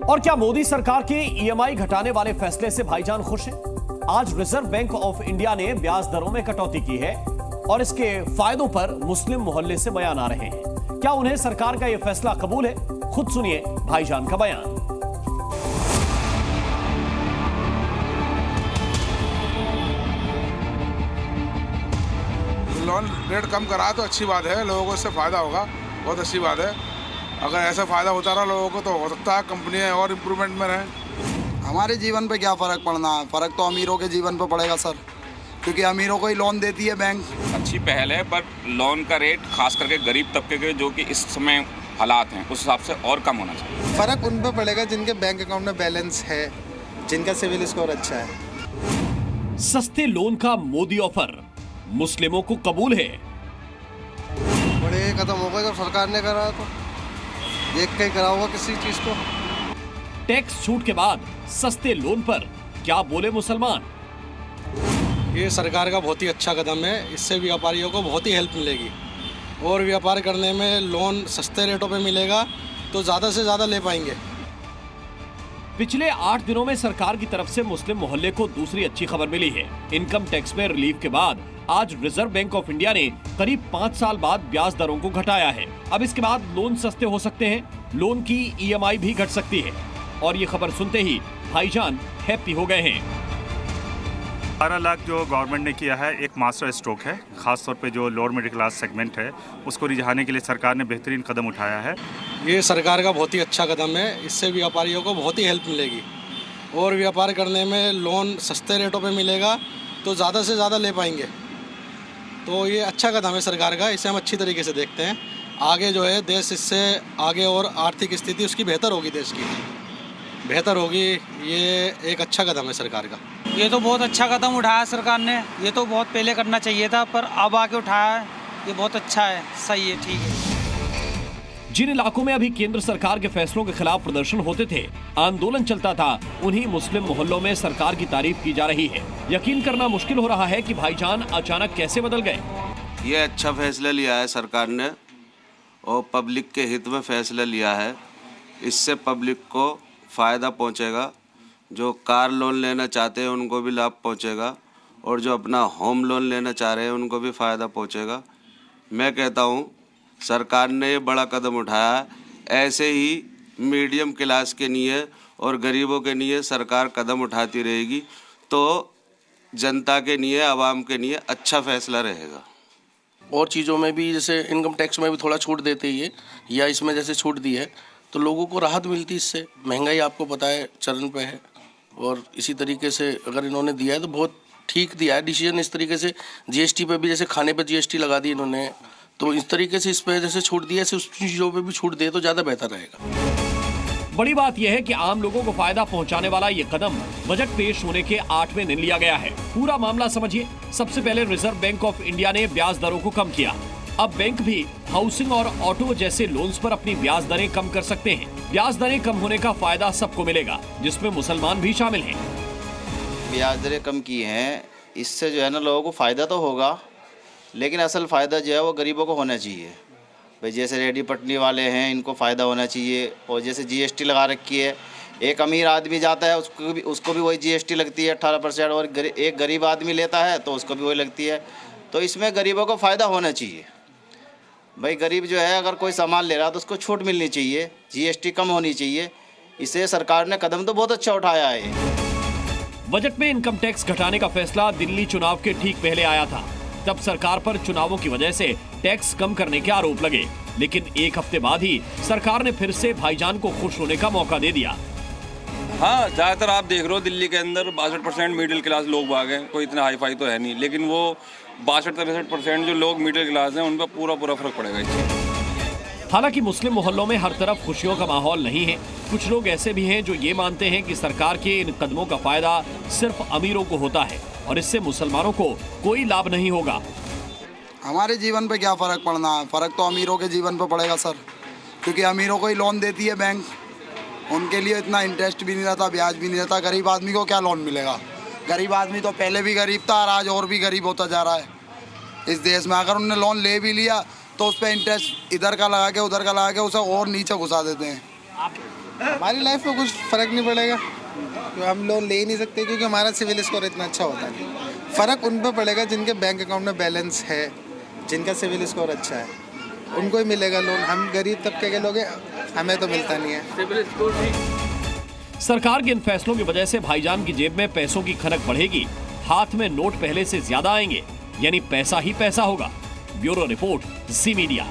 और क्या मोदी सरकार के ईएमआई घटाने वाले फैसले से भाईजान खुश हैं? आज रिजर्व बैंक ऑफ इंडिया ने ब्याज दरों में कटौती की है और इसके फायदों पर मुस्लिम मोहल्ले से बयान आ रहे हैं। क्या उन्हें सरकार का यह फैसला कबूल है? खुद सुनिए भाईजान का बयान। लोन रेट कम करा तो अच्छी बात है, लोगों को इससे फायदा होगा, बहुत अच्छी बात है। अगर ऐसा फायदा होता रहा लोगों को तो हो सकता है कंपनियां और इम्प्रूवमेंट में रहें। हमारे जीवन पे क्या फ़र्क पड़ना है? फ़र्क तो अमीरों के जीवन पे पड़ेगा सर, क्योंकि अमीरों को ही लोन देती है बैंक। अच्छी पहल है, पर लोन का रेट खास करके गरीब तबके के जो कि इस समय हालात हैं उस हिसाब से और कम होना चाहिए। फ़र्क उन पर पड़ेगा जिनके बैंक अकाउंट में बैलेंस है, जिनका सिविल स्कोर अच्छा है। सस्ते लोन का मोदी ऑफर मुस्लिमों को कबूल है। बड़े कदम होगा जब सरकार ने करा, तो देख के करा होगा किसी चीज को। टैक्स छूट के बाद सस्ते लोन पर क्या बोले मुसलमान? ये सरकार का बहुत ही अच्छा कदम है, इससे व्यापारियों को बहुत ही हेल्प मिलेगी और व्यापार करने में लोन सस्ते रेटों पे मिलेगा तो ज़्यादा से ज़्यादा ले पाएंगे। पिछले 8 दिनों में सरकार की तरफ से मुस्लिम मोहल्ले को दूसरी अच्छी खबर मिली है। इनकम टैक्स में रिलीफ के बाद आज रिजर्व बैंक ऑफ इंडिया ने करीब 5 साल बाद ब्याज दरों को घटाया है। अब इसके बाद लोन सस्ते हो सकते हैं, लोन की ईएमआई भी घट सकती है और ये खबर सुनते ही भाईजान हैप्पी हो गए हैं। 12 लाख जो गवर्नमेंट ने किया है एक मास्टर स्ट्रोक है। खासतौर पे जो लोअर मिडिल क्लास सेगमेंट है उसको रिझाने के लिए सरकार ने बेहतरीन कदम उठाया है। ये सरकार का बहुत ही अच्छा कदम है, इससे व्यापारियों को बहुत ही हेल्प मिलेगी और व्यापार करने में लोन सस्ते रेटों पे मिलेगा तो ज़्यादा से ज़्यादा ले पाएंगे। तो ये अच्छा कदम है सरकार का, इसे हम अच्छी तरीके से देखते हैं। आगे जो है देश इससे आगे और आर्थिक स्थिति उसकी बेहतर होगी, देश की बेहतर होगी। ये एक अच्छा कदम है सरकार का। ये तो बहुत अच्छा कदम उठाया सरकार ने, ये तो बहुत पहले करना चाहिए था पर अब आके उठाया है, ये बहुत अच्छा है, सही है, ठीक है। जिन इलाकों में अभी केंद्र सरकार के फैसलों के खिलाफ प्रदर्शन होते थे, आंदोलन चलता था, उन्हीं मुस्लिम मोहल्लों में सरकार की तारीफ की जा रही है। यकीन करना मुश्किल हो रहा है कि भाईजान अचानक कैसे बदल गए। ये अच्छा फैसला लिया है सरकार ने और पब्लिक के हित में फैसला लिया है। इससे पब्लिक को फ़ायदा पहुंचेगा। जो कार लोन लेना चाहते हैं उनको भी लाभ पहुंचेगा और जो अपना होम लोन लेना चाह रहे हैं उनको भी फ़ायदा पहुंचेगा। मैं कहता हूँ सरकार ने ये बड़ा कदम उठाया है, ऐसे ही मीडियम क्लास के लिए और गरीबों के लिए सरकार कदम उठाती रहेगी तो जनता के लिए, आवाम के लिए अच्छा फैसला रहेगा। और चीज़ों में भी जैसे इनकम टैक्स में भी थोड़ा छूट देते ही या इसमें जैसे छूट दी है तो लोगों को राहत मिलती। इससे महंगाई आपको पता है चरण पे है और इसी तरीके से अगर इन्होंने दिया है तो बहुत ठीक दिया है डिसीजन। इस तरीके से जीएसटी पे भी जैसे खाने पे जीएसटी लगा दी इन्होंने, तो इस तरीके से इस पे जैसे छूट दिया है उस चीज़ों पे भी छूट दे तो ज़्यादा बेहतर रहेगा। बड़ी बात यह है कि आम लोगों को फायदा पहुंचाने वाला ये कदम बजट पेश होने के 8वें दिन लिया गया है। पूरा मामला समझिए। सबसे पहले रिजर्व बैंक ऑफ इंडिया ने ब्याज दरों को कम किया। अब बैंक भी हाउसिंग और ऑटो जैसे लोन्स पर अपनी ब्याज दरें कम कर सकते हैं। ब्याज दरें कम होने का फायदा सबको मिलेगा, जिसमें मुसलमान भी शामिल हैं। ब्याज दरें कम की हैं, इससे जो है ना लोगों को फ़ायदा तो होगा, लेकिन असल फ़ायदा जो है वो गरीबों को होना चाहिए। भाई जैसे रेडी पटनी वाले हैं इनको फ़ायदा होना चाहिए। और जैसे जीएसटी लगा रखी है, एक अमीर आदमी जाता है उसको भी वही जीएसटी लगती है 18% और एक गरीब आदमी लेता है तो उसको भी वही लगती है। तो इसमें गरीबों को फ़ायदा होना चाहिए। भाई गरीब जो है अगर कोई सामान ले रहा है तो उसको छूट मिलनी चाहिए, जीएसटी कम होनी चाहिए। इसे सरकार ने कदम तो बहुत अच्छा उठाया है। बजट में इनकम टैक्स घटाने का फैसला दिल्ली चुनाव के ठीक पहले आया था। तब सरकार पर चुनावों की वजह से टैक्स कम करने के आरोप लगे, लेकिन एक हफ्ते बाद ही सरकार ने फिर से भाईजान को खुश होने का मौका दे दिया। हाँ, ज़्यादातर आप देख रहे हो दिल्ली के अंदर 62% मिडिल क्लास लोग भाग हैं। कोई इतना हाई फाई तो है नहीं, लेकिन वो 62-63% जो लोग मिडिल क्लास हैं उन पर पूरा फर्क पड़ेगा इससे। हालांकि मुस्लिम मोहल्लों में हर तरफ खुशियों का माहौल नहीं है। कुछ लोग ऐसे भी हैं जो ये मानते हैं कि सरकार के इन कदमों का फायदा सिर्फ अमीरों को होता है और इससे मुसलमानों को कोई लाभ नहीं होगा। हमारे जीवन पे क्या फ़र्क पड़ना है? फ़र्क तो अमीरों के जीवन पे पड़ेगा सर, क्योंकि अमीरों को ही लोन देती है बैंक। उनके लिए इतना इंटरेस्ट भी नहीं रहता, ब्याज भी नहीं रहता। गरीब आदमी को क्या लोन मिलेगा? गरीब आदमी तो पहले भी गरीब था और आज और भी गरीब होता जा रहा है इस देश में। अगर उन्होंने लोन ले भी लिया तो उस पर इंटरेस्ट इधर का लगा के उधर का लगा के उसे और नीचे घुसा देते हैं। हमारी लाइफ में कुछ फ़र्क नहीं पड़ेगा, क्योंकि हम लोन ले ही नहीं सकते क्योंकि हमारा सिविल स्कोर इतना अच्छा होता नहीं। फ़र्क उन पर पड़ेगा जिनके बैंक अकाउंट में बैलेंस है, जिनका सिविल स्कोर अच्छा है, उनको ही मिलेगा लोन। हम गरीब तबके के लोग हैं, हमें तो मिलता नहीं है। सरकार के इन फैसलों की वजह से भाईजान की जेब में पैसों की खनक बढ़ेगी, हाथ में नोट पहले से ज्यादा आएंगे, यानी पैसा ही पैसा होगा। ब्यूरो रिपोर्ट, जी मीडिया।